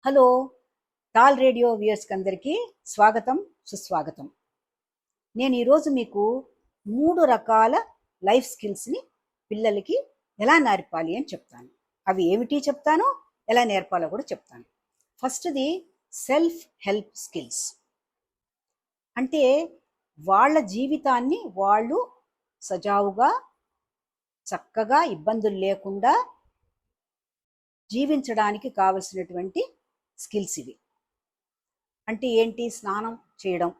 Hello tall radio వ్యూయర్స్కి అందరికీ స్వాగతం సుస్వాగతం. నేను ఈరోజు మీకు 3 రకాల లైఫ్ స్కిల్స్ని పిల్లలకి ఎలా నేర్పాలి అని చెప్తాను. అవి ఏమిటి చెప్తాను, ఎలా నేర్పాలో కూడా చెప్తాను. ఫస్ట్ది సెల్ఫ్ హెల్ప్ స్కిల్స్. అంటే వాళ్ళ జీవితాన్ని వాళ్ళు సజావుగా చక్కగా ఇబ్బందులు లేకుండా జీవించడానికి కావలసినటువంటి స్కిల్స్ ఇవి. అంటే ఏంటి? స్నానం చేయడం,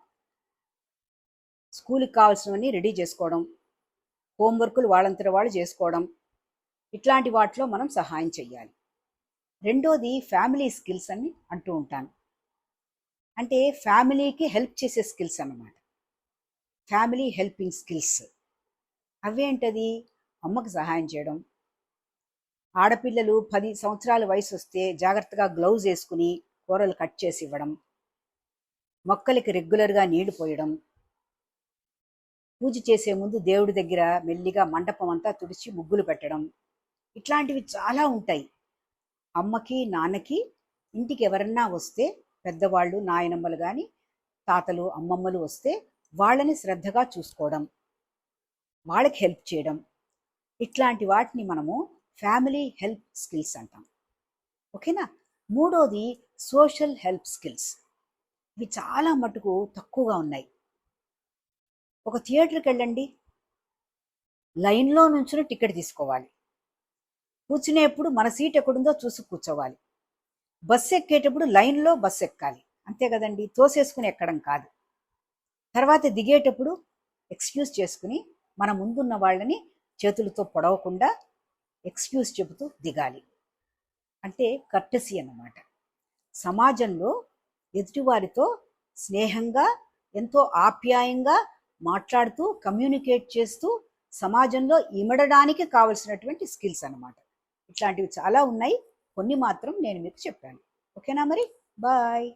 స్కూల్కి కావాల్సినవన్నీ రెడీ చేసుకోవడం, హోంవర్కులు వాళ్ళంతట వాళ్ళు చేసుకోవడం, ఇట్లాంటి వాటిలో మనం సహాయం చెయ్యాలి. రెండోది ఫ్యామిలీ స్కిల్స్ అని అంటూ ఉంటాను. అంటే ఫ్యామిలీకి హెల్ప్ చేసే స్కిల్స్ అన్నమాట. ఫ్యామిలీ హెల్పింగ్ స్కిల్స్ అవేంటది? అమ్మకు సహాయం చేయడం, ఆడపిల్లలు 10 సంవత్సరాల వయసు వస్తే జాగ్రత్తగా గ్లౌజ్ వేసుకుని కూరలు కట్ చేసి ఇవ్వడం, మొక్కలకి రెగ్యులర్గా నీళ్లు పోయడం, పూజ చేసే ముందు దేవుడి దగ్గర మెల్లిగా మండపం అంతా తుడిచి ముగ్గులు పెట్టడం, ఇట్లాంటివి చాలా ఉంటాయి. అమ్మకి నాన్నకి ఇంటికి ఎవరన్నా వస్తే, పెద్దవాళ్ళు నాయనమ్మలు కానీ తాతలు అమ్మమ్మలు వస్తే వాళ్ళని శ్రద్ధగా చూసుకోవడం, వాళ్ళకి హెల్ప్ చేయడం, ఇట్లాంటి వాటిని మనము ఫ్యామిలీ హెల్ప్ స్కిల్స్ అంటాం. ఓకేనా? మూడోది సోషల్ హెల్ప్ స్కిల్స్. ఇవి చాలా మటుకు తక్కువగా ఉన్నాయి. ఒక థియేటర్కి వెళ్ళండి, లైన్లో నుంచుని టికెట్ తీసుకోవాలి. కూర్చునేప్పుడు మన సీట్ ఎక్కడుందో చూసి కూర్చోవాలి. బస్సు ఎక్కేటప్పుడు లైన్లో బస్సు ఎక్కాలి, అంతే కదండి, తోసేసుకుని ఎక్కడం కాదు. తర్వాత దిగేటప్పుడు ఎక్స్క్యూజ్ చేసుకుని మన ముందున్న వాళ్ళని చేతులతో పొడవకుండా ఎక్స్క్యూజ్ చెబుతూ దిగాలి. అంటే కర్టసీ అన్నమాట. సమాజంలో ఎదుటివారితో స్నేహంగా, ఎంతో ఆప్యాయంగా మాట్లాడుతూ, కమ్యూనికేట్ చేస్తూ సమాజంలో ఇమడడానికి కావలసినటువంటి స్కిల్స్ అన్నమాట. ఇట్లాంటివి చాలా ఉన్నాయి, కొన్ని మాత్రం నేను మీకు చెప్పాను. ఓకేనా? మరి బాయ్.